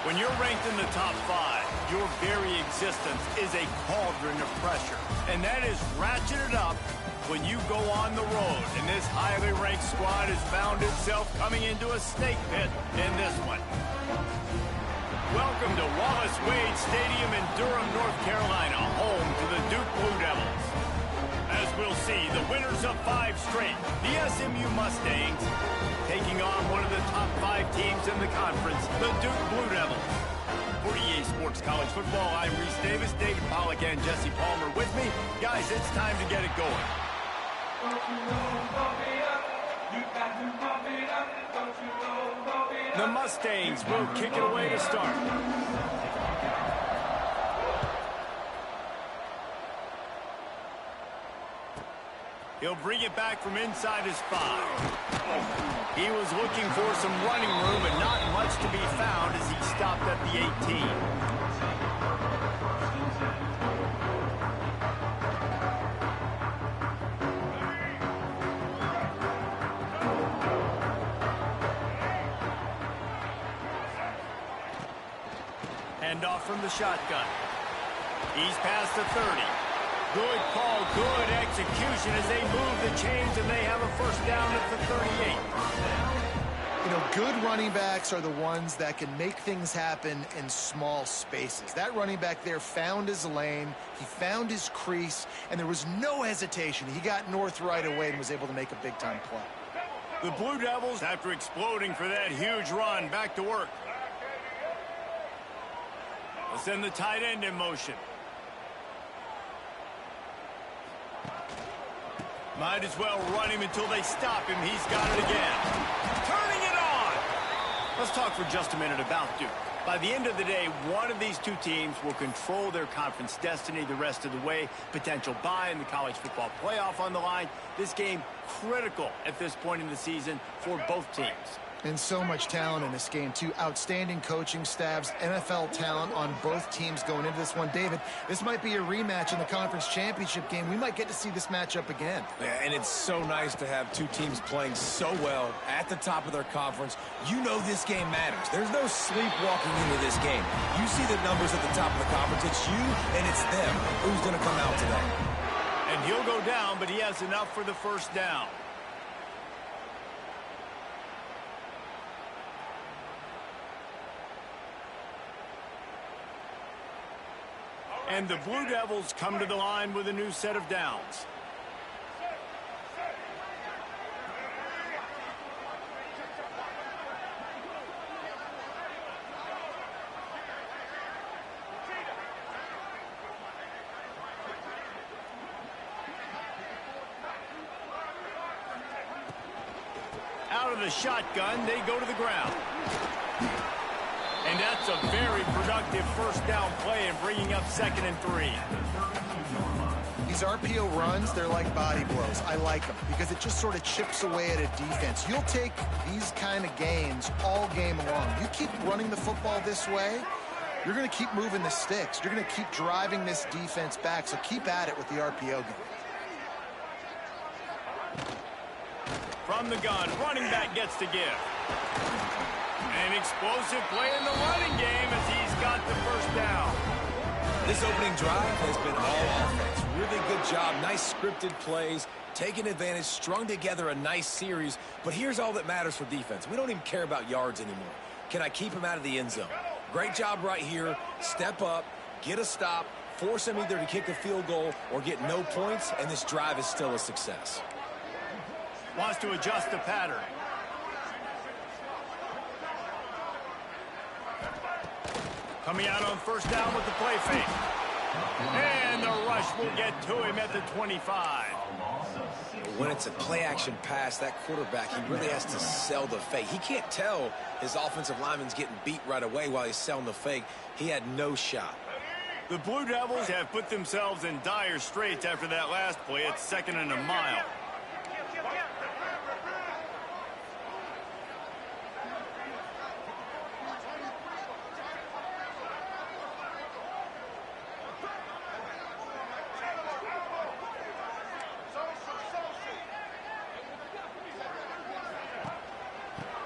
When you're ranked in the top 5, your very existence is a cauldron of pressure. And that is ratcheted up when you go on the road. And this highly ranked squad has found itself coming into a snake pit in this one. Welcome to Wallace Wade Stadium in Durham, North Carolina, home to the Duke Blue Devils. As we'll see, the winners of 5 straight, the SMU Mustangs, taking on one of the top 5 teams in the conference, the Duke Blue Devils. For EA Sports College Football, I'm Reese Davis, David Pollack, and Jesse Palmer with me. Guys, it's time to get it going. The Mustangs will kick it away to start. He'll bring it back from inside his 5. He was looking for some running room and not much to be found as he stopped at the 18. Handoff from the shotgun. He's past the 30. Good call, good execution as they move the chains and they have a first down at the 38. You know, good running backs are the ones that can make things happen in small spaces. That running back there found his lane, he found his crease, and there was no hesitation. He got north right away and was able to make a big-time play. The Blue Devils, after exploding for that huge run, back to work. They'll send the tight end in motion. Might as well run him until they stop him. He's got it again. Turning it on! Let's talk for just a minute about Duke. By the end of the day, one of these two teams will control their conference destiny the rest of the way. Potential bye in the college football playoff on the line. This game critical at this point in the season for both teams. And so much talent in this game, too. Outstanding coaching staffs, NFL talent on both teams going into this one. David, this might be a rematch in the conference championship game. We might get to see this matchup again. Yeah, and it's so nice to have two teams playing so well at the top of their conference. You know this game matters. There's no sleepwalking into this game. You see the numbers at the top of the conference. It's you and it's them. Who's going to come out today? And he'll go down, but he has enough for the first down. And the Blue Devils come to the line with a new set of downs. Out of the shotgun, they go to the ground. And that's a very productive first down play and bringing up 2nd and 3. These RPO runs, they're like body blows. I like them because it just sort of chips away at a defense. You'll take these kind of gains all game long. You keep running the football this way, you're going to keep moving the sticks. You're going to keep driving this defense back, so keep at it with the RPO game. From the gun, running back gets to give. An explosive play in the running game as he's got the first down. This opening drive has been all offense. Really good job. Nice scripted plays, taking advantage, strung together a nice series. But here's all that matters for defense. We don't even care about yards anymore. Can I keep him out of the end zone? Great job right here. Step up, get a stop, force him either to kick a field goal or get no points, and this drive is still a success. Wants to adjust the pattern. Coming out on first down with the play fake. And the rush will get to him at the 25. When it's a play-action pass, that quarterback, he really has to sell the fake. He can't tell his offensive lineman's getting beat right away while he's selling the fake. He had no shot. The Blue Devils have put themselves in dire straits after that last play. It's 2nd and a mile.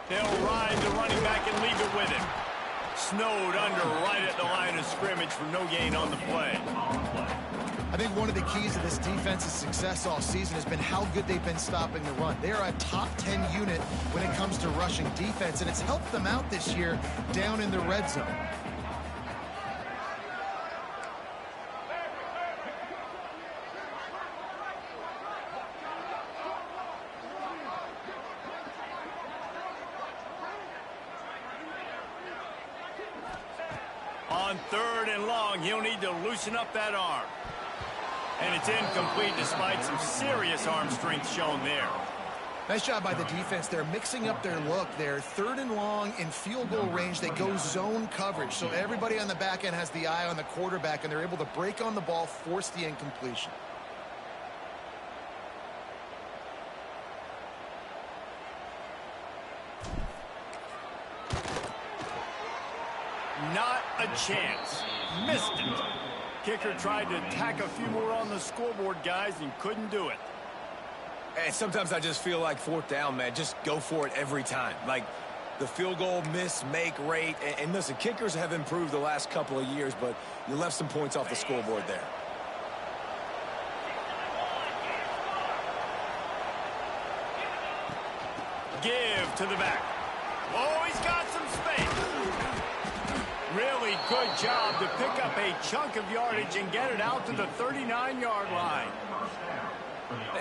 They'll ride the running back and leave it with him. Snowed under right at the line of scrimmage for no gain on the play. I think one of the keys to this defense's success all season has been how good they've been stopping the run. They are a top 10 unit when it comes to rushing defense, and it's helped them out this year down in the red zone. On 3rd and long, he'll need to loosen up that arm. And it's incomplete despite some serious arm strength shown there. Nice job by the defense. They're mixing up their look there. 3rd and long in field goal range. They go zone coverage. So everybody on the back end has the eye on the quarterback, and they're able to break on the ball, force the incompletion. Not a chance. Missed it. Kicker tried to tack a few more on the scoreboard, guys, and couldn't do it. And sometimes I just feel like 4th down, man. Just go for it every time. Like the field goal miss-make rate. And listen, kickers have improved the last couple of years, but you left some points off the scoreboard there. Give to the back. Oh, he's got some space. Really good job to pick up a chunk of yardage and get it out to the 39-yard line.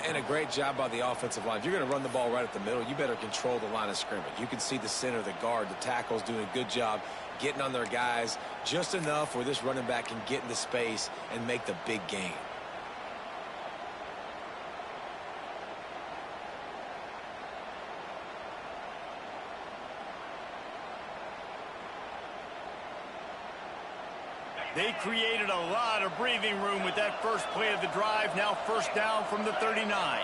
And a great job by the offensive line. If you're going to run the ball right at the middle, you better control the line of scrimmage. You can see the center, the guard, the tackles doing a good job getting on their guys just enough where this running back can get into space and make the big gain. They created a lot of breathing room with that first play of the drive. Now 1st down from the 39.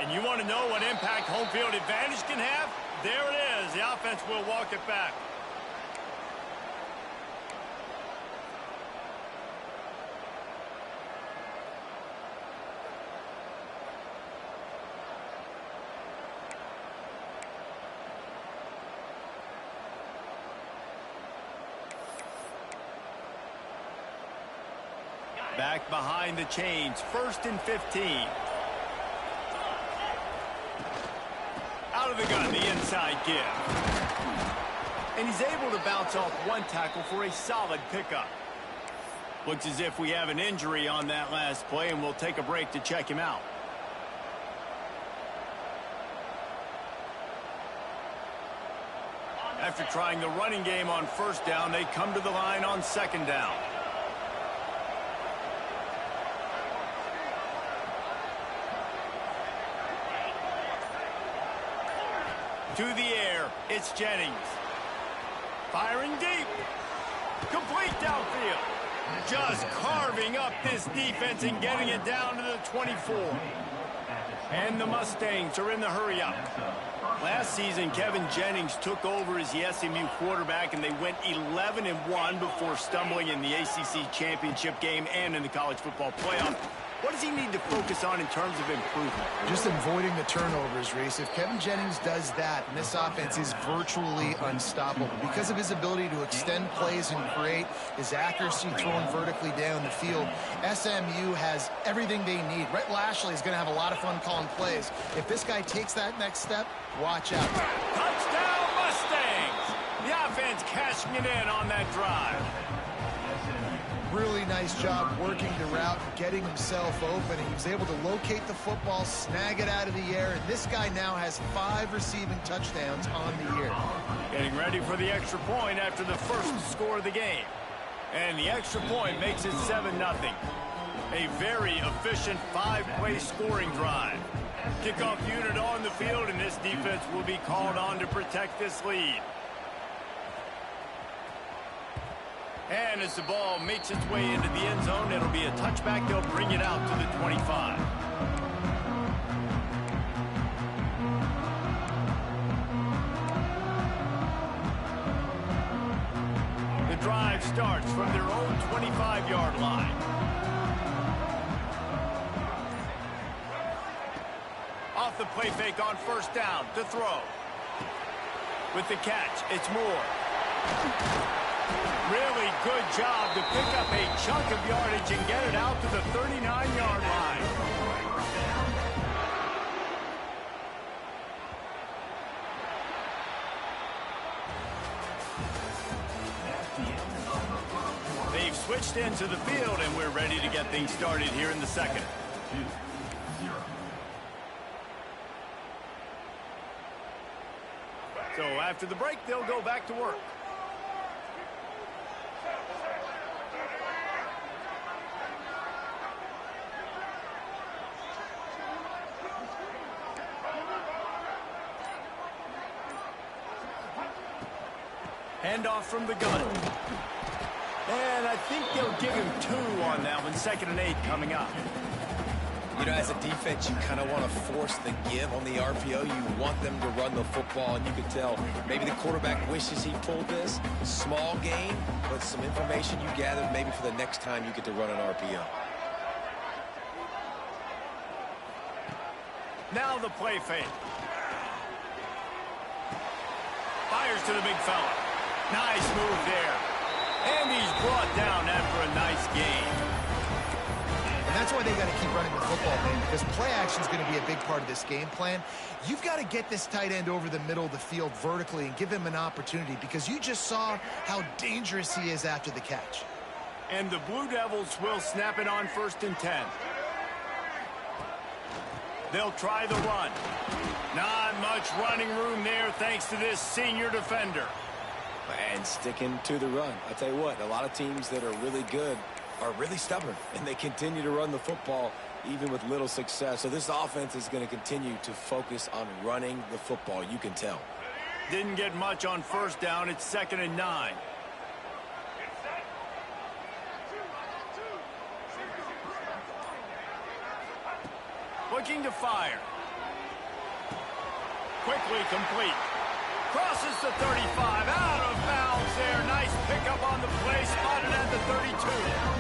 And you want to know what impact home field advantage can have? There it is. The offense will walk it back. Back behind the chains, 1st and 15. Out of the gun, the inside give. And he's able to bounce off one tackle for a solid pickup. Looks as if we have an injury on that last play, and we'll take a break to check him out. After trying the running game on 1st down, they come to the line on 2nd down. To the air, it's Jennings. Firing deep. Complete downfield. Just carving up this defense and getting it down to the 24. And the Mustangs are in the hurry-up. Last season, Kevin Jennings took over as the SMU quarterback, and they went 11-1 before stumbling in the ACC championship game and in the college football playoff. What does he need to focus on in terms of improvement? Just avoiding the turnovers, Reese. If Kevin Jennings does that, and this offense is virtually unstoppable because of his ability to extend plays and create, his accuracy throwing vertically down the field, SMU has everything they need. Rhett Lashley is going to have a lot of fun calling plays. If this guy takes that next step, watch out. Touchdown, Mustangs! The offense cashing it in on that drive. Really nice job working the route, getting himself open. He was able to locate the football, snag it out of the air, and this guy now has 5 receiving touchdowns on the year. Getting ready for the extra point after the first score of the game. And the extra point makes it 7-0. A very efficient 5-play scoring drive. Kickoff unit on the field, and this defense will be called on to protect this lead. And as the ball makes its way into the end zone, it'll be a touchback. They'll bring it out to the 25. The drive starts from their own 25-yard line. off the play fake on first down to throw. With the catch, it's Moore. Really good job to pick up a chunk of yardage and get it out to the 39-yard line. They've switched into the field, and we're ready to get things started here in the second. So after the break, they'll go back to work. Handoff from the gun. And I think they'll give him 2 on that one. 2nd and 8 coming up. You know, as a defense, you kind of want to force the give on the RPO. You want them to run the football, and you can tell maybe the quarterback wishes he pulled this. Small gain, but some information you gathered maybe for the next time you get to run an RPO. Now the play fake. Fires to the big fella. Nice move there. And he's brought down after a nice gain. And that's why they got to keep running the football, man, because play action is going to be a big part of this game plan. You've got to get this tight end over the middle of the field vertically and give him an opportunity, because you just saw how dangerous he is after the catch. And the Blue Devils will snap it on 1st and 10. They'll try the run. Not much running room there thanks to this senior defender. And sticking to the run. I'll tell you what, a lot of teams that are really good are really stubborn, and they continue to run the football even with little success. So this offense is going to continue to focus on running the football, you can tell. Didn't get much on 1st down. It's 2nd and 9. Looking to fire. Quickly complete. Crosses the 35. Out of bounds there. Nice pickup on the play. Spotted at the 32.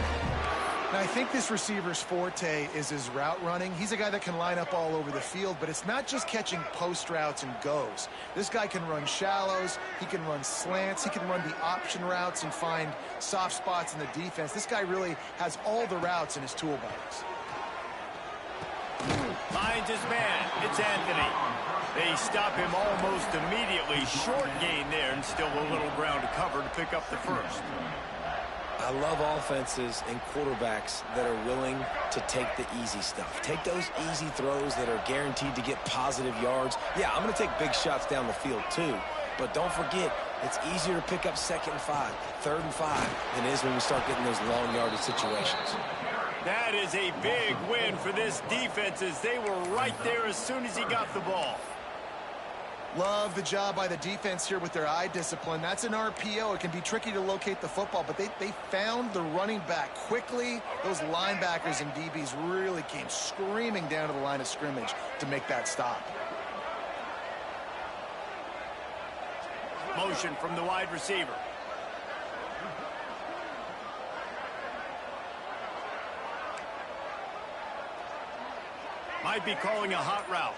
Now, I think this receiver's forte is his route running. He's a guy that can line up all over the field, but it's not just catching post routes and goes. This guy can run shallows. He can run slants. He can run the option routes and find soft spots in the defense. This guy really has all the routes in his toolbox. Finds his man. It's Anthony. They stop him almost immediately. Short gain there, and still a little ground to cover to pick up the first. I love offenses and quarterbacks that are willing to take the easy stuff. Take those easy throws that are guaranteed to get positive yards. Yeah, I'm going to take big shots down the field too. But don't forget, it's easier to pick up 2nd and 5, 3rd and 5 than it is when we start getting those long yardage situations. That is a big win for this defense, as they were right there as soon as he got the ball. Love the job by the defense here with their eye discipline. That's an RPO. It can be tricky to locate the football, but they found the running back quickly. Those linebackers and DBs really came screaming down to the line of scrimmage to make that stop. Motion from the wide receiver. Might be calling a hot route.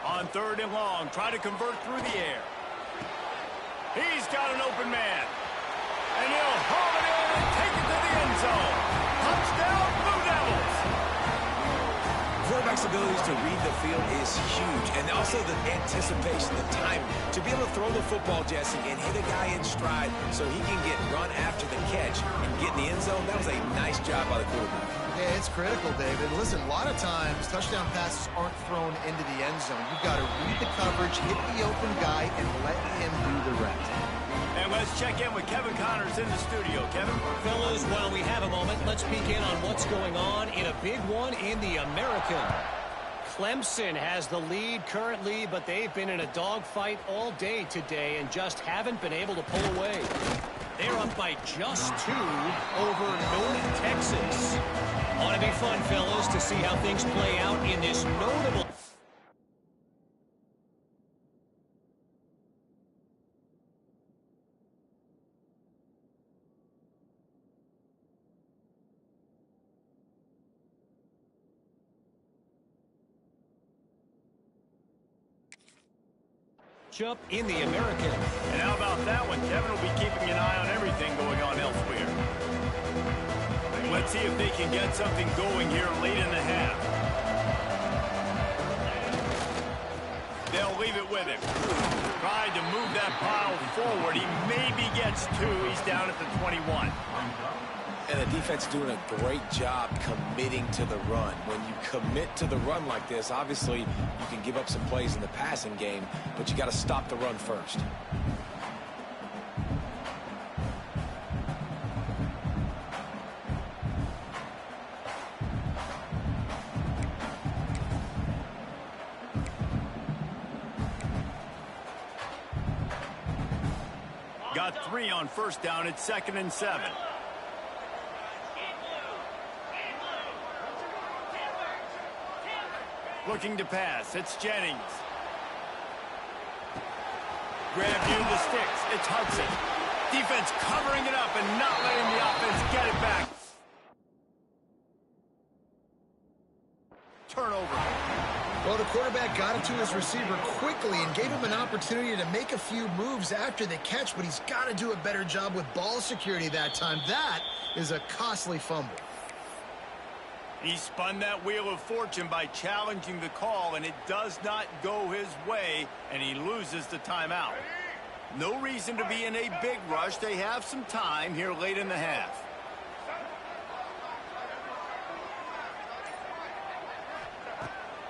On 3rd and long, try to convert through the air. He's got an open man. And he'll haul it in and take it to the end zone. Touchdown, Blue Devils. Quarterback's abilities to read the field is huge. And also the anticipation, the timing. To be able to throw the football, Jesse, and hit a guy in stride so he can get run after the catch and get in the end zone, that was a nice job by the quarterback. Yeah, it's critical, David. Listen, a lot of times touchdown passes aren't thrown into the end zone. You've got to read the coverage, hit the open guy, and let him do the rest. And let's check in with Kevin Connors in the studio. Kevin? Fellas, while we have a moment, let's peek in on what's going on in a big one in the American. Clemson has the lead currently, but they've been in a dogfight all day today and just haven't been able to pull away. They're up by just 2 over North Texas. Ought to be fun, fellas, to see how things play out in this notable... matchup in the American. And how about that one? Kevin will be keeping an eye on everything going on elsewhere. Let's see if they can get something going here late in the half. They'll leave it with him. Tried to move that pile forward. He maybe gets two. He's down at the 21. And the defense doing a great job committing to the run. When you commit to the run like this, obviously you can give up some plays in the passing game, but you got to stop the run first. Got 3 on first down. It's 2nd and 7. Looking to pass. It's Jennings. Grab you the sticks. It's Hudson. Defense covering it up and not letting the offense get it back. Turnover. Well, the quarterback got it to his receiver quickly and gave him an opportunity to make a few moves after the catch, but he's got to do a better job with ball security that time. That is a costly fumble. He spun that wheel of fortune by challenging the call, and it does not go his way, and he loses the timeout. No reason to be in a big rush. They have some time here late in the half.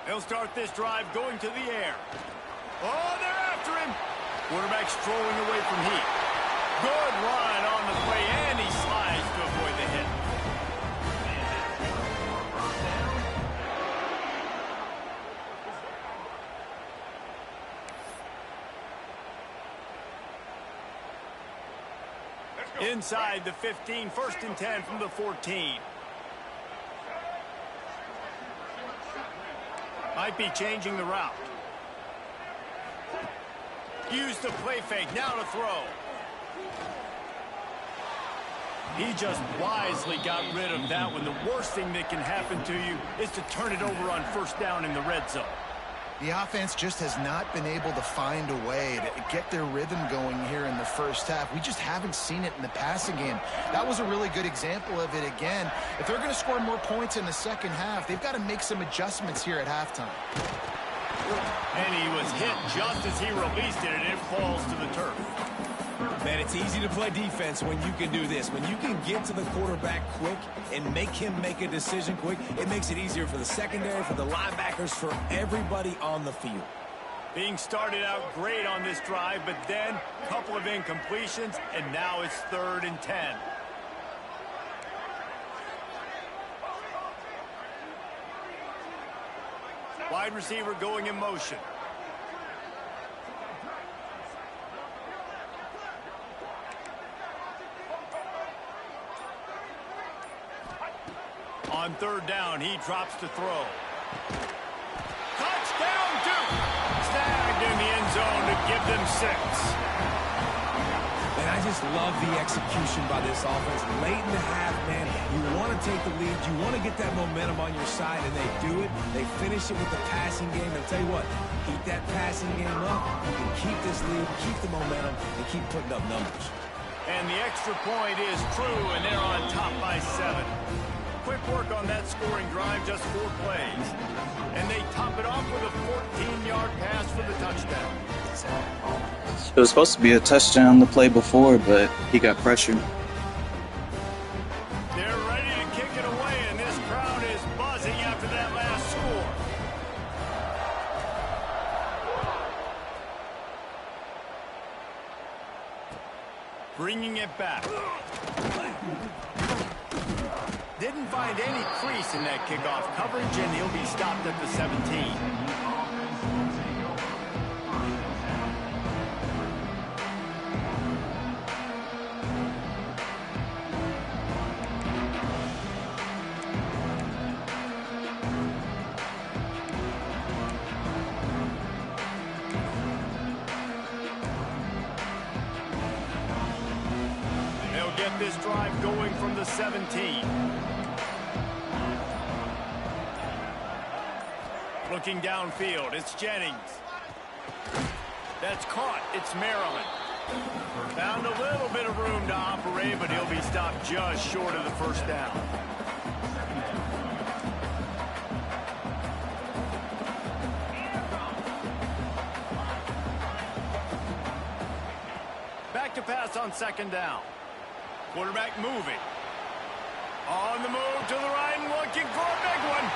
They'll start this drive going to the air. Oh, they're after him. Quarterback strolling away from heat. Good run on the play, and he slides to avoid the hit. Inside the 15, 1st and 10 from the 14. Might be changing the route. Use the play fake, now to throw. He just wisely got rid of that one. The worst thing that can happen to you is to turn it over on first down in the red zone. The offense just has not been able to find a way to get their rhythm going here in the first half. We just haven't seen it in the passing game. That was a really good example of it again. If they're going to score more points in the second half, they've got to make some adjustments here at halftime. And he was hit just as he released it, and it falls to the turf. Man, it's easy to play defense when you can do this. When you can get to the quarterback quick and make him make a decision quick, it makes it easier for the secondary, for the linebackers, for everybody on the field. Being started out great on this drive, but then a couple of incompletions, and now it's 3rd and 10. Wide receiver going in motion. On 3rd down, he drops to throw. Touchdown, Duke! Snagged in the end zone to give them 6. And I just love the execution by this offense. Late in the half, man, you want to take the lead. You want to get that momentum on your side, and they do it. They finish it with the passing game. I'll tell you what, keep that passing game up. You can keep this lead, keep the momentum, and keep putting up numbers. And the extra point is true, and they're on top by 7. Quick work on that scoring drive, just 4 plays. And they top it off with a 14-yard pass for the touchdown. It was supposed to be a touchdown the play before, but he got pressured. They're ready to kick it away, and this crowd is buzzing after that last score. Bringing it back. Didn't find any crease in that kickoff coverage, and he'll be stopped at the 17. They'll get this drive going from the 17. Looking downfield, it's Jennings. That's caught. It's Maryland. Found a little bit of room to operate, but he'll be stopped just short of the first down. Back to pass on second down. Quarterback moving. On the move to the right and looking for a big one.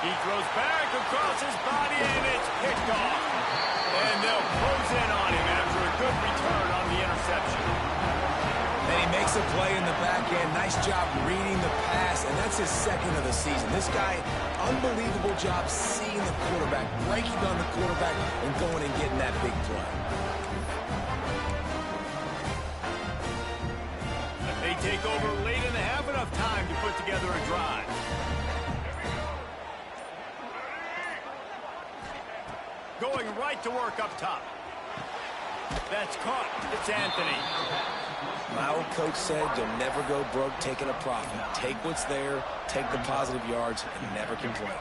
He throws back across his body, and it's picked off. And they'll close in on him after a good return on the interception. And he makes a play in the back end. Nice job reading the pass, and that's his second of the season. This guy, unbelievable job seeing the quarterback, breaking on the quarterback, and going and getting that big play. They take over late in the half, enough time to put together a drive. Going right to work up top. That's caught. It's Anthony. My old coach said you'll never go broke taking a profit. Take what's there, take the positive yards, and never complain.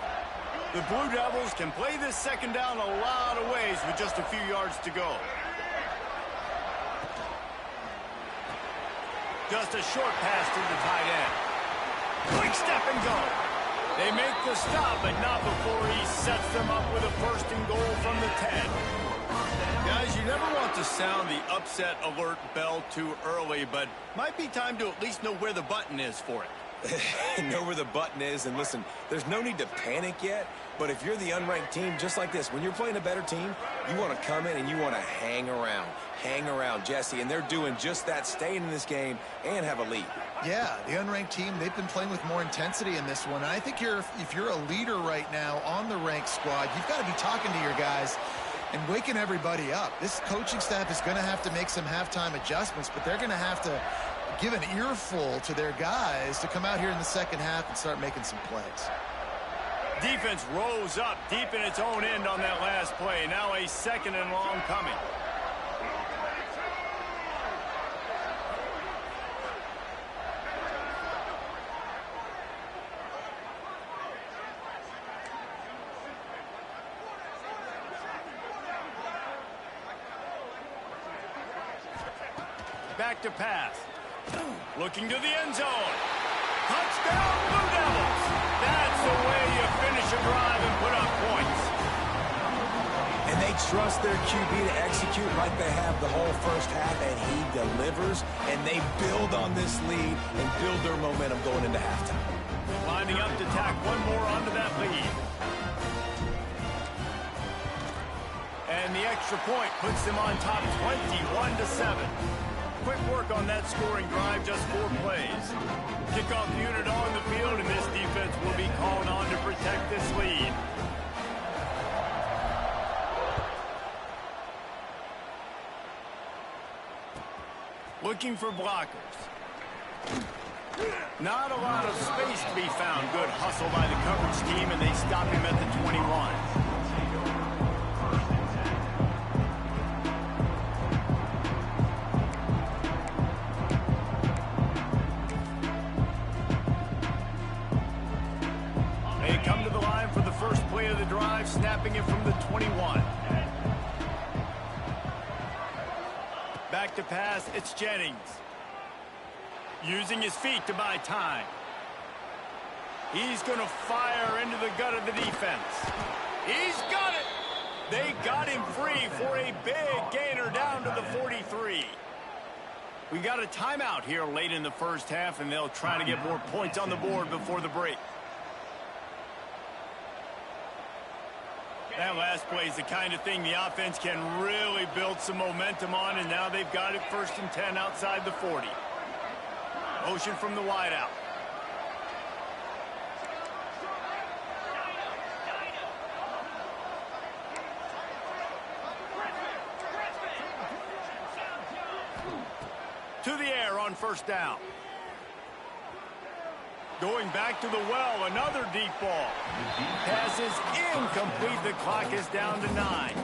The Blue Devils can play this second down a lot of ways with just a few yards to go. Just a short pass to the tight end. Quick step and go. They make the stop, but not before he sets them up with a first and goal from the 10. Guys, you never want to sound the upset alert bell too early, but might be time to at least know where the button is for it. Know where the button is, and listen, there's no need to panic yet, but if you're the unranked team, just like this, when you're playing a better team, you want to come in and you want to hang around, Jesse, and they're doing just that, staying in this game and have a lead. Yeah, the unranked team, they've been playing with more intensity in this one. And I think if you're a leader right now on the ranked squad, you've got to be talking to your guys and waking everybody up. This coaching staff is going to have to make some halftime adjustments, but they're going to have to give an earful to their guys to come out here in the second half and start making some plays. Defense rose up deep in its own end on that last play. Now a second and long coming. Back to pass. Looking to the end zone. Touchdown, Blue Devils. That's the way you finish a drive and put up points. And they trust their QB to execute like they have the whole first half, and he delivers, and they build on this lead and build their momentum going into halftime. Lining up to tack one more onto that lead. And the extra point puts them on top 21-7. Quick work on that scoring drive, just 4 plays. Kickoff unit on the field, and this defense will be called on to protect this lead. Looking for blockers. Not a lot of space to be found. Good hustle by the coverage team, and they stop him at the 21. Snapping it from the 21. Back to pass, it's Jennings. Using his feet to buy time. He's going to fire into the gut of the defense. He's got it! They got him free for a big gainer down to the 43. We got a timeout here late in the first half, and they'll try to get more points on the board before the break. That last play is the kind of thing the offense can really build some momentum on, and now they've got it 1st and 10 outside the 40. Motion from the wideout. To the air on first down. Going back to the well, another deep ball. Pass is incomplete. The clock is down to 9.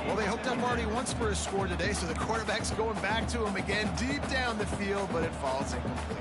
Well, they hooked up already once for a score today, so the quarterback's going back to him again deep down the field, but it falls incomplete.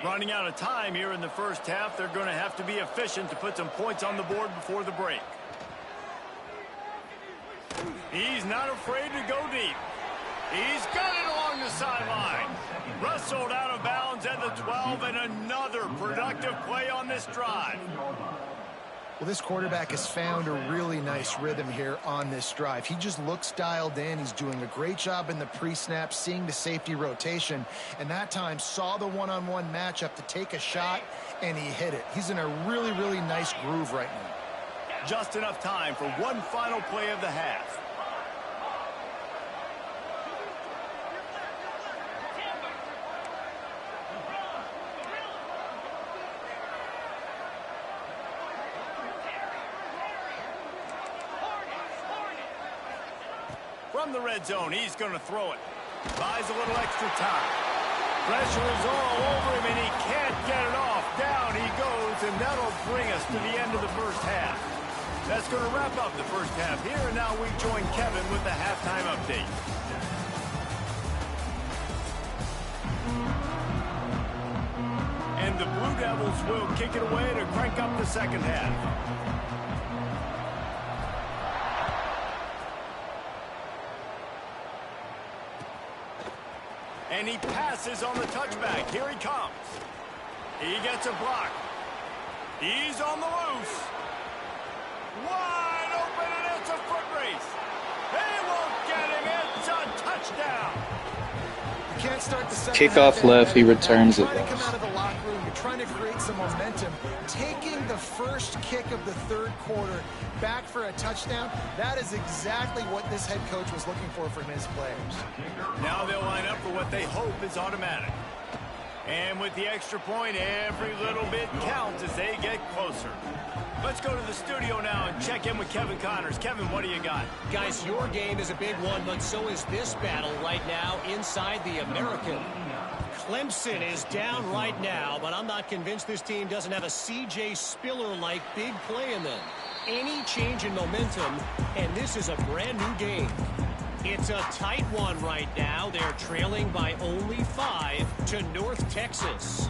Running out of time here in the first half, they're going to have to be efficient to put some points on the board before the break. He's not afraid to go deep. He's got it along the sideline. Wrestled out of bounds at the 12, and another productive play on this drive. Well, this quarterback has found a really nice rhythm here on this drive. He just looks dialed in. He's doing a great job in the pre-snap, seeing the safety rotation, and that time saw the one-on-one matchup to take a shot, and he hit it. He's in a really, really nice groove right now. Just enough time for one final play of the half. From the red zone, he's going to throw it. Buys a little extra time. Pressure is all over him, and he can't get it off. Down he goes, and that'll bring us to the end of the first half. That's going to wrap up the first half here, and now we join Kevin with the halftime update. And the Blue Devils will kick it away to crank up the second half. And he passes on the touchback. Here he comes. He gets a block. He's on the loose. Wide open, and it's a foot race. They won't get him. It's a touchdown. You can't start the second Kickoff half left, he returns it. You're trying to come out of the locker room. You're trying to create some momentum. Taking the first kick of the third quarter back for a touchdown, that is exactly what this head coach was looking for from his players. Now they'll line up for what they hope is automatic. And with the extra point, every little bit counts as they get closer. Let's go to the studio now and check in with Kevin Connors. Kevin, what do you got? Guys, your game is a big one, but so is this battle right now inside the American. Clemson is down right now, but I'm not convinced this team doesn't have a C.J. Spiller-like big play in them. Any change in momentum, and this is a brand new game. It's a tight one right now. They're trailing by only 5 to North Texas.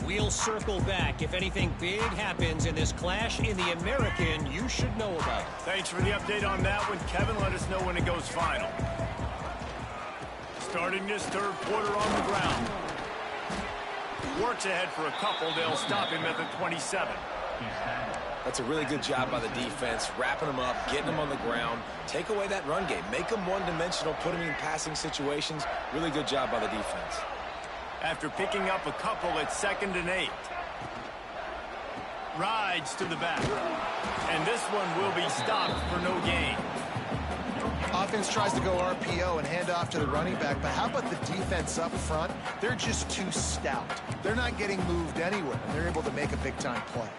We'll circle back if anything big happens in this clash in the American you should know about. Thanks for the update on that one, Kevin. Let us know when it goes final. Starting this third quarter on the ground. Works ahead for a couple. They'll stop him at the 27. That's a really good job by the defense, wrapping them up, getting them on the ground. Take away that run game. Make them one-dimensional, put them in passing situations. Really good job by the defense. After picking up a couple at 2nd and 8. Rides to the back. And this one will be stopped for no gain. Offense tries to go RPO and hand off to the running back, but how about the defense up front? They're just too stout. They're not getting moved anywhere, and they're able to make a big-time play.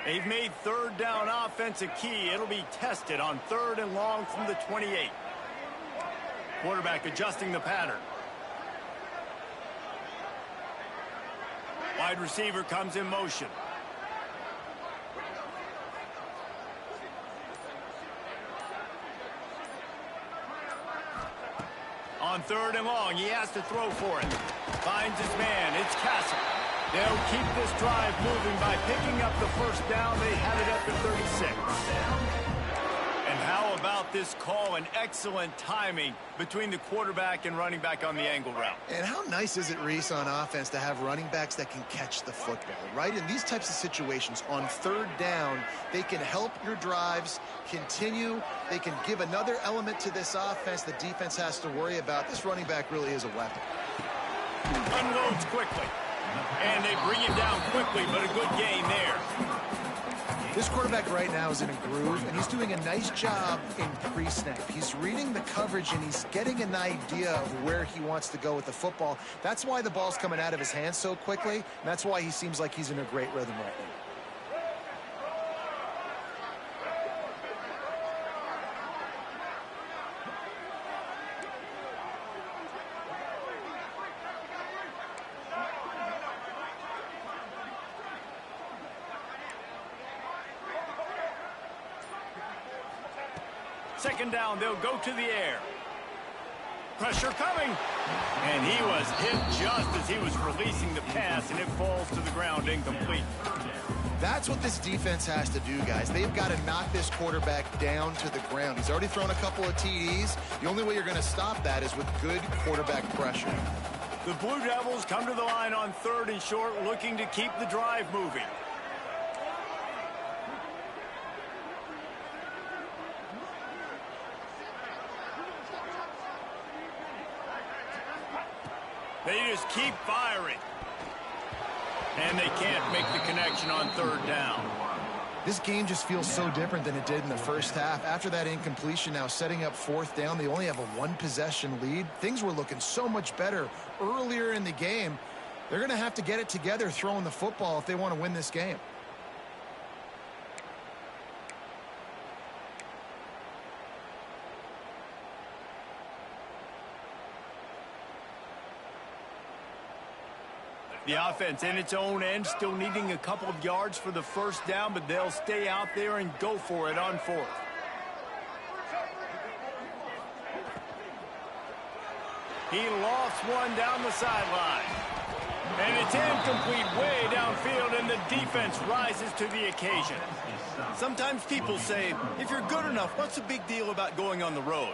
They've made third down offense a key. It'll be tested on 3rd and long from the 28. Quarterback adjusting the pattern. Wide receiver comes in motion. On 3rd and long, he has to throw for it. Finds his man. It's Castle. They'll keep this drive moving by picking up the first down. They have it at the 36. And how about this call and excellent timing between the quarterback and running back on the angle route. And how nice is it, Reese, on offense to have running backs that can catch the football, right? In these types of situations, on 3rd down, they can help your drives continue. They can give another element to this offense the defense has to worry about. This running back really is a weapon. Unloads quickly. And they bring him down quickly, but a good gain there. This quarterback right now is in a groove, and he's doing a nice job in pre-snap. He's reading the coverage, and he's getting an idea of where he wants to go with the football. That's why the ball's coming out of his hands so quickly, and that's why he seems like he's in a great rhythm right now. Second down, they'll go to the air. Pressure coming. And he was hit just as he was releasing the pass, and it falls to the ground incomplete. That's what this defense has to do, guys. They've got to knock this quarterback down to the ground. He's already thrown a couple of TDs. The only way you're going to stop that is with good quarterback pressure. The Blue Devils come to the line on 3rd and short, looking to keep the drive moving. They just keep firing. And they can't make the connection on 3rd down. This game just feels so different than it did in the first half. After that incompletion, now setting up 4th down, they only have a 1-possession lead. Things were looking so much better earlier in the game. They're going to have to get it together throwing the football if they want to win this game. The offense in its own end, still needing a couple of yards for the 1st down, but they'll stay out there and go for it on 4th. He lofts one down the sideline. And it's incomplete way downfield, and the defense rises to the occasion. Sometimes people say, if you're good enough, what's the big deal about going on the road?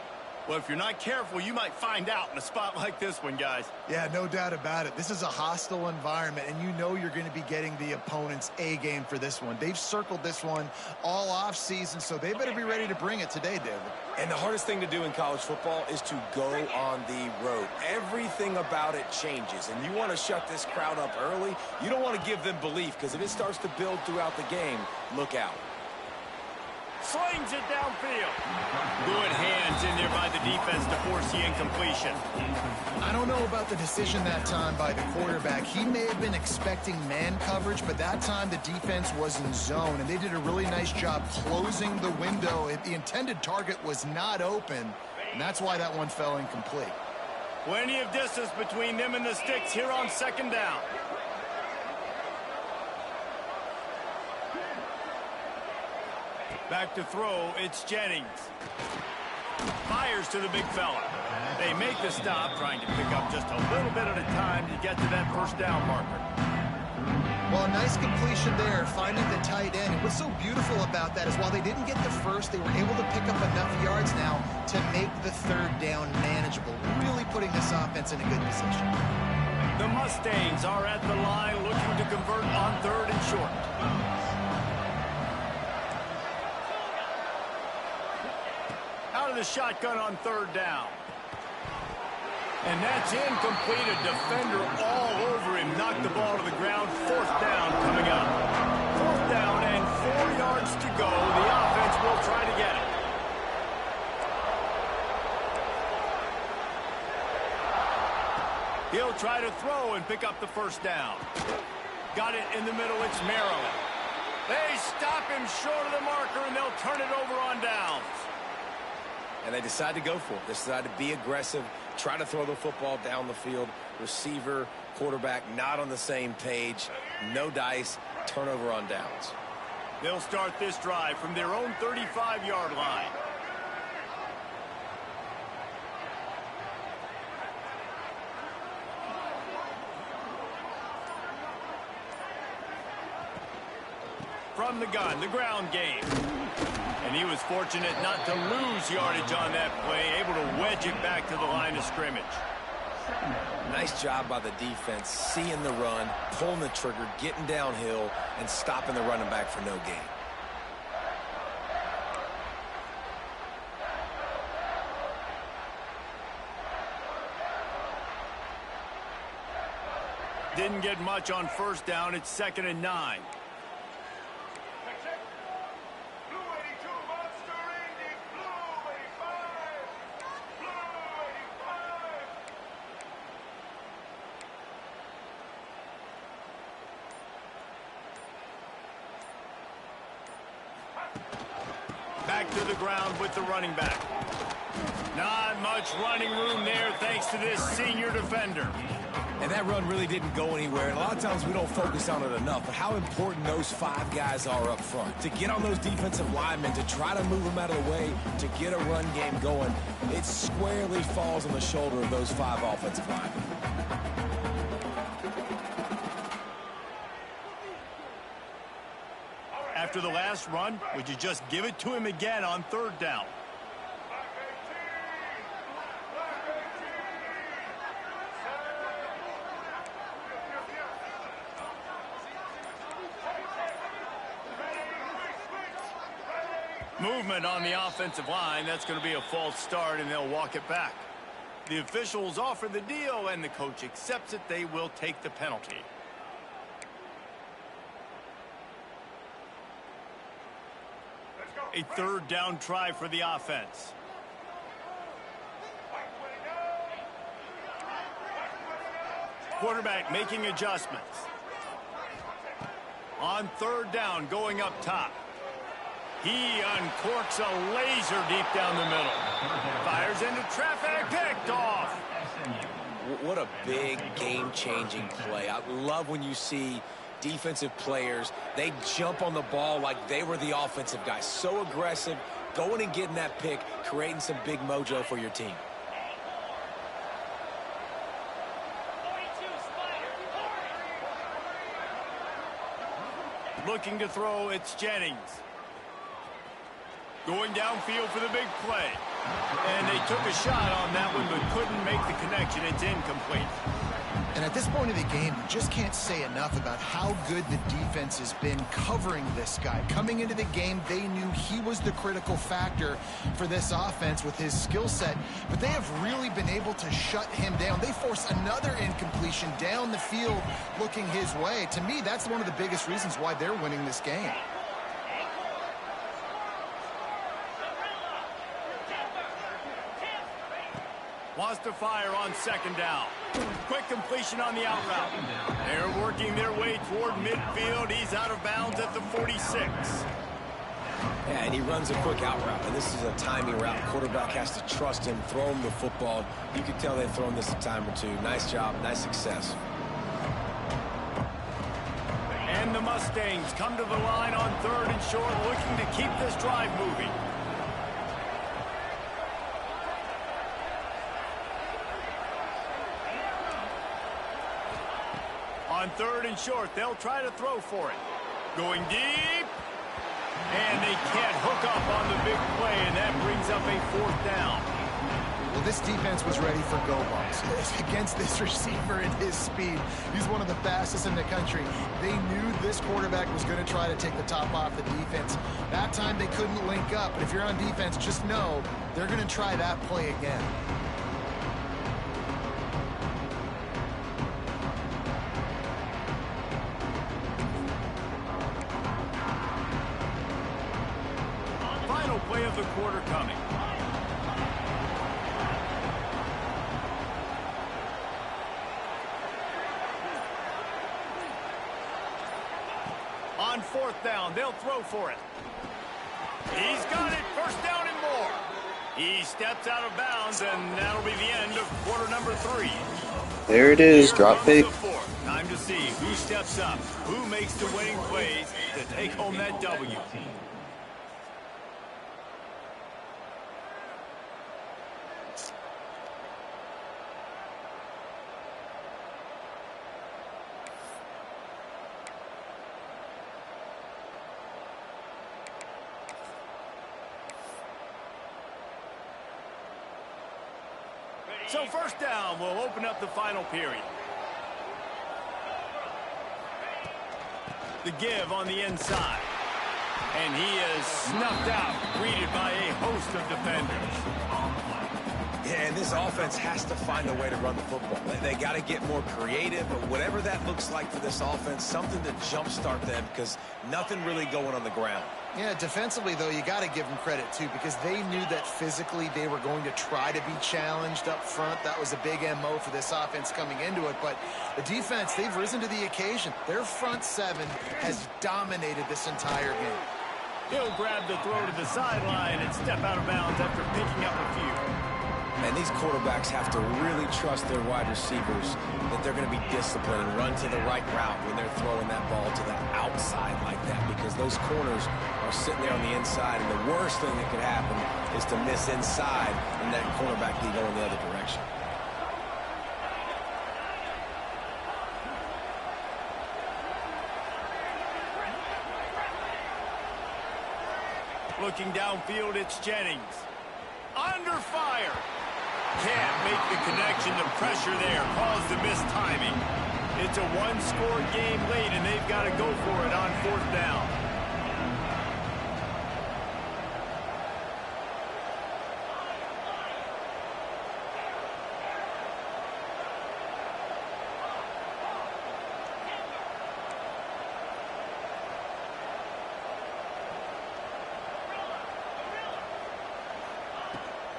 Well, if you're not careful, you might find out in a spot like this one, guys. Yeah, no doubt about it. This is a hostile environment, and you know you're going to be getting the opponent's A-game for this one. They've circled this one all off-season, so they better be ready to bring it today, David. And the hardest thing to do in college football is to go on the road. Everything about it changes, and you want to shut this crowd up early. You don't want to give them belief, because if it starts to build throughout the game, look out. Slings it downfield. Good hands in there by the defense to force the incompletion. I don't know about the decision that time by the quarterback. He may have been expecting man coverage, but that time the defense was in zone, and they did a really nice job closing the window. The intended target was not open, and that's why that one fell incomplete. Plenty of distance between them and the sticks here on 2nd down. Back to throw, it's Jennings. Fires to the big fella. They make the stop, trying to pick up just a little bit at a time to get to that 1st down marker. Well, a nice completion there, finding the tight end. And what's so beautiful about that is while they didn't get the first, they were able to pick up enough yards now to make the 3rd down manageable, really putting this offense in a good position. The Mustangs are at the line looking to convert on 3rd and short. Out of the shotgun on 3rd down. And that's incomplete. A defender all over him. Knocked the ball to the ground. 4th down coming up. 4th down and 4 yards to go. The offense will try to get it. He'll try to throw and pick up the 1st down. Got it in the middle. It's Maryland. They stop him short of the marker, and they'll turn it over on downs. And they decide to go for it. They decide to be aggressive, try to throw the football down the field. Receiver, quarterback, not on the same page. No dice, turnover on downs. They'll start this drive from their own 35-yard line. From the gun, the ground game. And he was fortunate not to lose yardage on that play, able to wedge it back to the line of scrimmage. Nice job by the defense, seeing the run, pulling the trigger, getting downhill, and stopping the running back for no gain. Didn't get much on 1st down. It's 2nd and 9. Back to the ground with the running back. Not much much running room there thanks to this senior defender. And that run really didn't go anywhere. And a lot of times we don't focus on it enough, but how important those 5 guys are up front. To get on those defensive linemen, to try to move them out of the way, to get a run game going, it squarely falls on the shoulder of those 5 offensive linemen. After the last run, would you just give it to him again on 3rd down? Movement on the offensive line. That's going to be a false start, and they'll walk it back. The officials offer the deal, and the coach accepts it. They will take the penalty. A 3rd down try for the offense. Quarterback making adjustments. On 3rd down, going up top. He uncorks a laser deep down the middle. Fires into traffic, picked off. What a big game-changing play. I love when you see defensive players, they jump on the ball like they were the offensive guy. So aggressive, going and getting that pick, creating some big mojo for your team. Looking to throw, it's Jennings. Going downfield for the big play. And they took a shot on that one, but couldn't make the connection. It's incomplete. And at this point of the game, you just can't say enough about how good the defense has been covering this guy. Coming into the game, they knew he was the critical factor for this offense with his skill set, but they have really been able to shut him down. They force another incompletion down the field looking his way. To me, that's one of the biggest reasons why they're winning this game. Wants to fire on 2nd down. Quick completion on the out route. They're working their way toward midfield. He's out of bounds at the 46. Yeah, and he runs a quick out route, and this is a timing route. Quarterback has to trust him, throw him the football. You can tell they've thrown this a time or two. Nice job, nice success. And the Mustangs come to the line on 3rd and short, looking to keep this drive moving. On 3rd and short, they'll try to throw for it. Going deep. And they can't hook up on the big play, and that brings up a 4th down. Well, this defense was ready for go-balls against this receiver and his speed. He's one of the fastest in the country. They knew this quarterback was going to try to take the top off the defense. That time they couldn't link up, but if you're on defense, just know they're going to try that play again. Play of the quarter coming. On 4th down, they'll throw for it. He's got it. 1st down and more. He steps out of bounds, and that'll be the end of quarter number 3. There it is, drop pick. Time to see who steps up, who makes the winning plays to take home that W. So 1st down will open up the final period. The give on the inside. And he is snuffed out, greeted by a host of defenders. Yeah, and this offense has to find a way to run the football. They got to get more creative, but whatever that looks like for this offense, something to jumpstart them because nothing really going on the ground. Yeah, defensively, though, you got to give them credit, too, because they knew that physically they were going to try to be challenged up front. That was a big MO for this offense coming into it. But the defense, they've risen to the occasion. Their front 7 has dominated this entire game. He'll grab the throw to the sideline and step out of bounds after picking up a few. And these quarterbacks have to really trust their wide receivers that they're going to be disciplined and run to the right route when they're throwing that ball to the outside like that, because those corners are sitting there on the inside, and the worst thing that could happen is to miss inside and that cornerback be going the other direction. Looking downfield, it's Jennings. Under fire. Can't make the connection. The pressure there caused the missed timing. It's a one-score game late, and they've got to go for it on 4th down.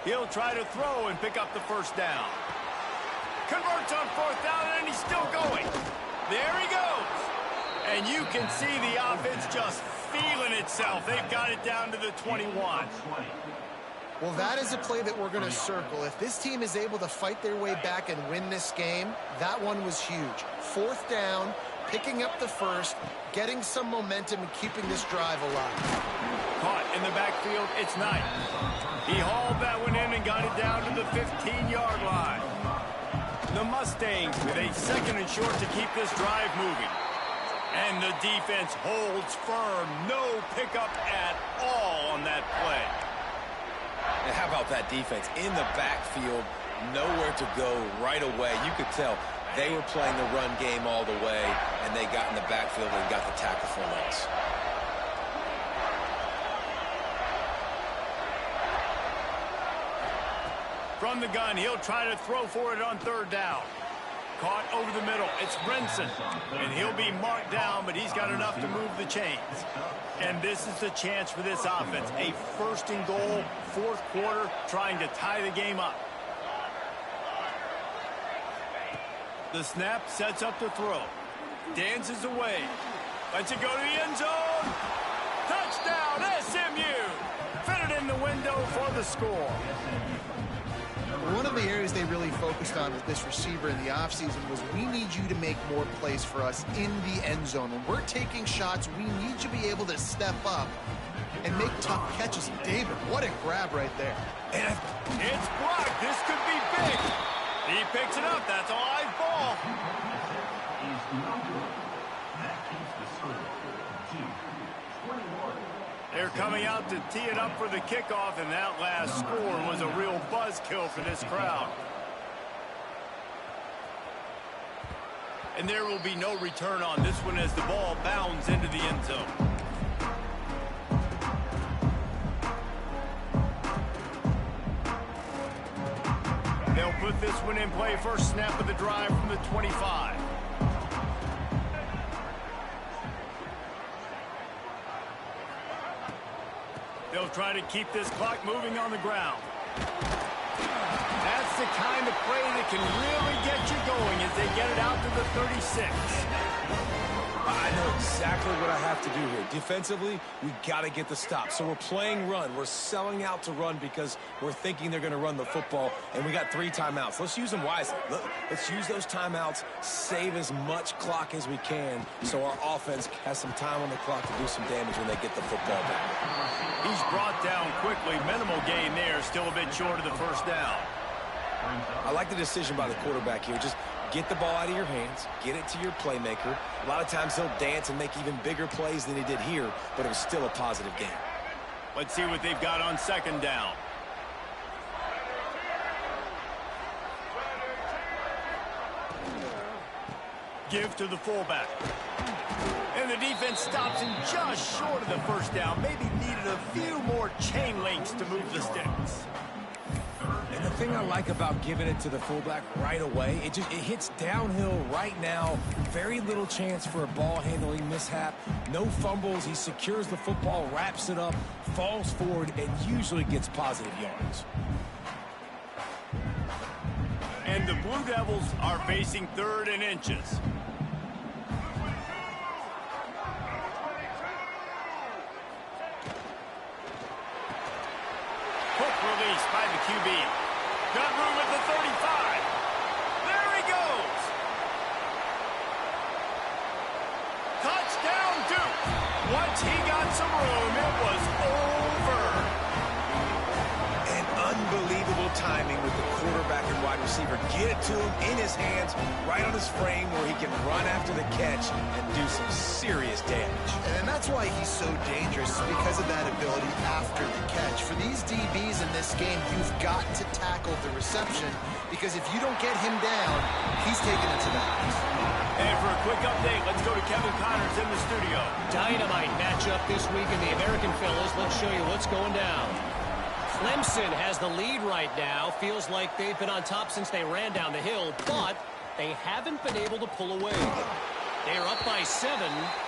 He'll try to throw and pick up the 1st down. Converts on 4th down, and he's still going. There he goes. And you can see the offense just feeling itself. They've got it down to the 21. Well, that is a play that we're going to circle. If this team is able to fight their way back and win this game, that one was huge. 4th down, picking up the 1st, getting some momentum and keeping this drive alive. Caught in the backfield, it's Knight. He hauled that one in and got it down to the 15-yard line. The Mustangs with a 2nd and short to keep this drive moving. And the defense holds firm. No pickup at all on that play. And how about that defense in the backfield, nowhere to go right away. You could tell they were playing the run game all the way, and they got in the backfield and got the tackle for loss. From the gun, he'll try to throw for it on 3rd down. Caught over the middle. It's Brinson. And he'll be marked down, but he's got enough to move the chains. And this is the chance for this offense. A 1st and goal, 4th quarter, trying to tie the game up. The snap sets up the throw. Dances away. Lets it go to the end zone. Touchdown, SMU. Fitted in the window for the score. One of the areas they really focused on with this receiver in the offseason was, we need you to make more plays for us in the end zone. When we're taking shots, we need you to be able to step up and make tough catches. David, what a grab right there. And it's blocked. This could be big. He picks it up. That's a live ball. They're coming out to tee it up for the kickoff, and that last score was a real buzzkill for this crowd. And there will be no return on this one as the ball bounds into the end zone. They'll put this one in play. First snap of the drive from the 25. They'll try to keep this clock moving on the ground. That's the kind of play that can really get you going as they get it out to the 36. I know exactly what I have to do here. Defensively, we got to get the stop. So we're playing run. We're selling out to run because we're thinking they're going to run the football, and we got 3 timeouts. Let's use them wisely. Let's use those timeouts, save as much clock as we can so our offense has some time on the clock to do some damage when they get the football back. He's brought down quickly. Minimal gain there. Still a bit short of the 1st down. I like the decision by the quarterback here. Just get the ball out of your hands, get it to your playmaker. A lot of times he'll dance and make even bigger plays than he did here, but it was still a positive game. Let's see what they've got on 2nd down. Give to the fullback. And the defense stops him just short of the 1st down. Maybe needed a few more chain links to move the sticks. And the thing I like about giving it to the fullback right away, it hits downhill right now. Very little chance for a ball handling mishap. No fumbles. He secures the football, wraps it up, falls forward, and usually gets positive yards. And the Blue Devils are facing 3rd and inches. Quick release by the QB. Got room 35. There he goes. Touchdown, Duke. Once he got some room, it was over. And unbelievable timing with the quarterback and wide receiver. Get it to him in his hands, right on his frame where he can run after the catch and do some serious damage. And that's why he's so dangerous, because of that ability after the catch. For these DBs in this game, you've got to tackle the reception, because if you don't get him down, he's taking it to the house. And for a quick update, let's go to Kevin Connors in the studio. Dynamite matchup this week in the American, fellas. Let's show you what's going down. Clemson has the lead right now. Feels like they've been on top since they ran down the hill, but they haven't been able to pull away. They're up by 7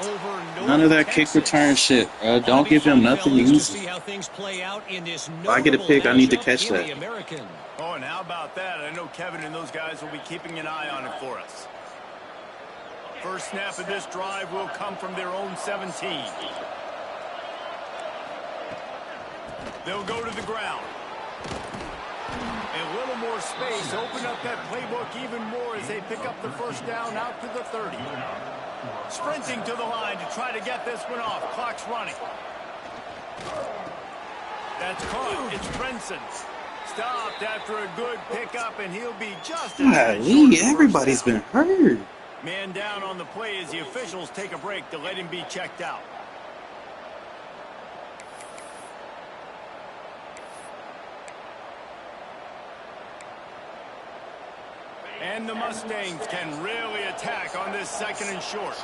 over North None of that Texas. kick return shit, bro. Don't give him nothing easy. See how things play out in this If I get a pick, I need to catch that. American. Oh, and how about that? I know Kevin and those guys will be keeping an eye on it for us. First snap of this drive will come from their own 17. They'll go to the ground. A little more space. Open up that playbook even more as they pick up the first down out to the 30. Sprinting to the line to try to get this one off. Clock's running. That's caught. It's Brenson. Stopped after a good pickup, and he'll be just Golly, everybody's been hurt. Man down on the play as the officials take a break to let him be checked out. And the Mustangs can really attack on this second and short.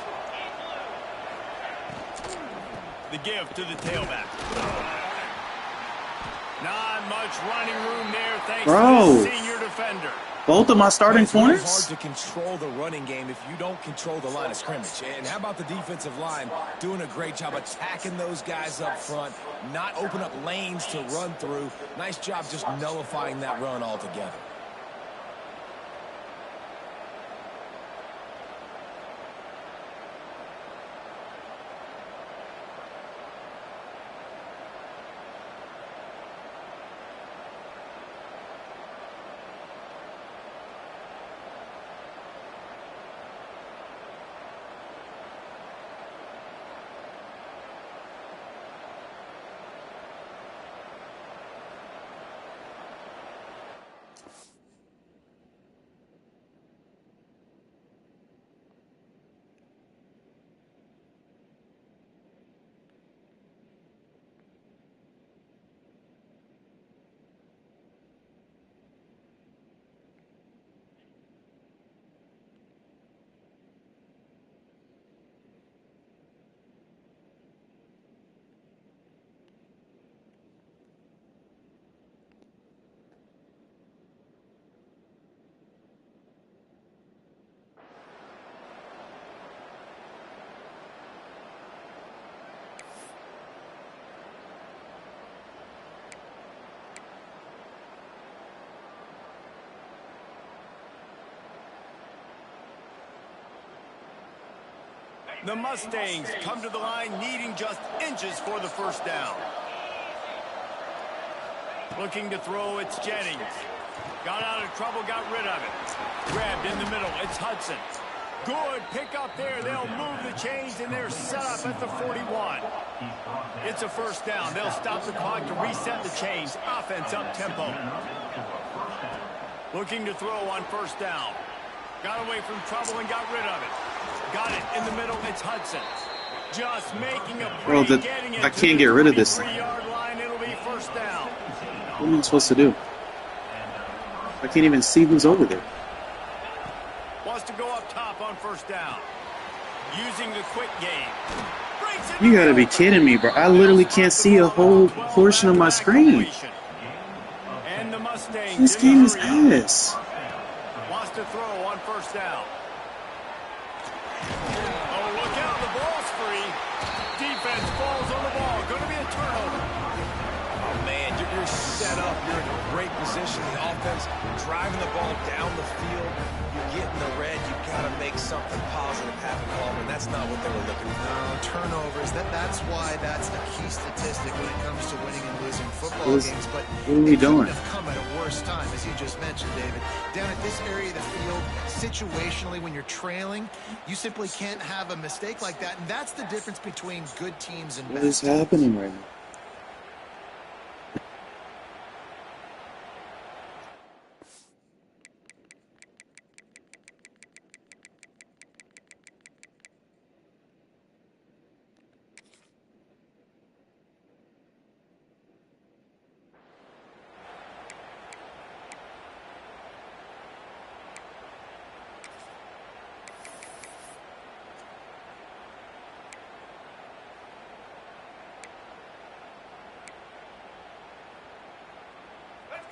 The give to the tailback. Not much running room there thanks to the senior defender. Both of my starting corners? It's hard to control the running game if you don't control the line of scrimmage. And how about the defensive line doing a great job attacking those guys up front, not open up lanes to run through. Nice job just nullifying that run altogether. The Mustangs come to the line needing just inches for the first down. Looking to throw, it's Jennings. Got out of trouble, got rid of it. Grabbed in the middle, it's Hudson. Good pick up there. They'll move the chains, and they're set up at the 41. It's a first down. They'll stop the clock to reset the chains. Offense up tempo. Looking to throw on first down. Got away from trouble and got rid of it. Got it in the middle. It's Hudson. Just making a play, getting it. I can't get rid of this. 3-yard line. It'll be first down. What am I supposed to do? I can't even see who's over there. Wants to go up top on first down. Using the quick game. You gotta be kidding me, bro. I literally can't see a whole portion of my screen. And the Mustangs. This game is ass. Wants to throw on first down. Oh, look out. The ball's free. Defense falls on the ball. Going to be a turnover. Oh, man, you're You're set up. You're in a great position. The offense driving the ball down the field. You get in the red. You've got to make something positive happen at home, and that's not what they were looking for. No, turnovers. That's why that's a key statistic when it comes to winning and losing football games. But what are we doing? Have come at a worse time, as you just mentioned, David. Down at this area of the field, situationally, when you're trailing, you simply can't have a mistake like that, and that's the difference between good teams and bad. What is happening right now?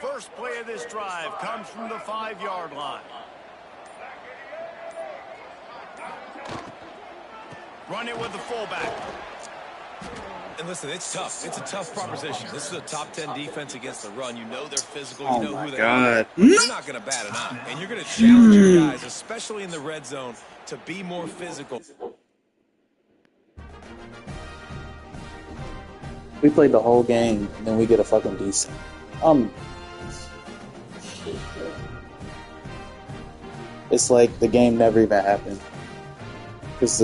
First play of this drive comes from the 5-yard line. Run it with the fullback. And listen, it's tough. It's a tough proposition. This is a top 10 defense against the run. You know they're physical. You know who they are. You're not going to bat an eye. And you're going to challenge your guys, especially in the red zone, to be more physical. We played the whole game, and then we get a fucking decent. It's like the game never even happened. Because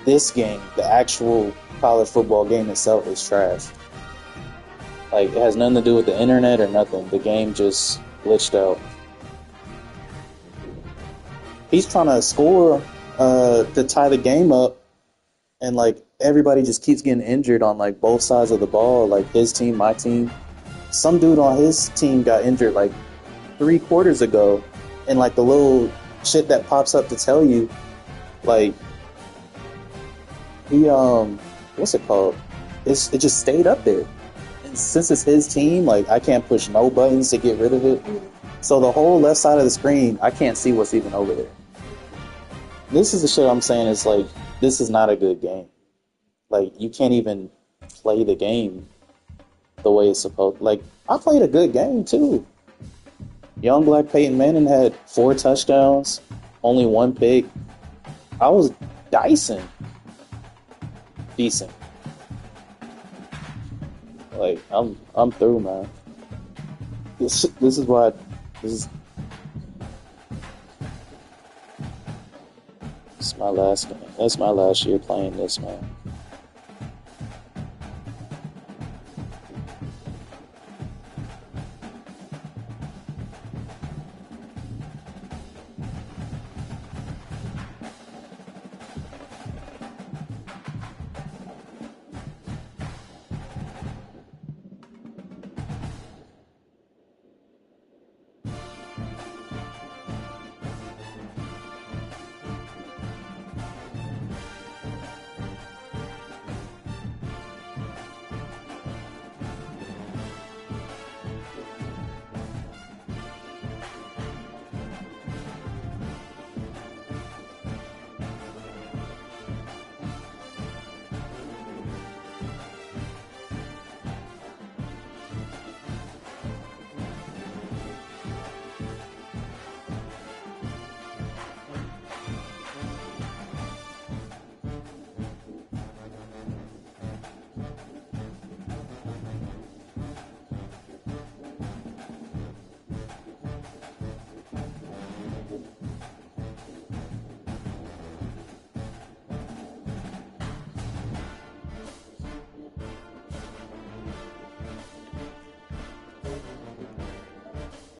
this game, the actual college football game itself, is trash. Like, it has nothing to do with the internet or nothing. The game just glitched out. He's trying to score to tie the game up, and like everybody just keeps getting injured on like both sides of the ball. Like his team, my team. Some dude on his team got injured like 3 quarters ago, and like the little shit that pops up to tell you, like he what's it called? It just stayed up there. And since it's his team, like I can't push no buttons to get rid of it. So the whole left side of the screen, I can't see what's even over there. This is the shit I'm saying is like, this is not a good game. Like, you can't even play the game the way it's supposed. Like, I played a good game too. Young Black Peyton Manning had 4 touchdowns, only 1 pick. I was decent. Like, I'm through, man. This is why this is my last game. That's my last year playing this, man.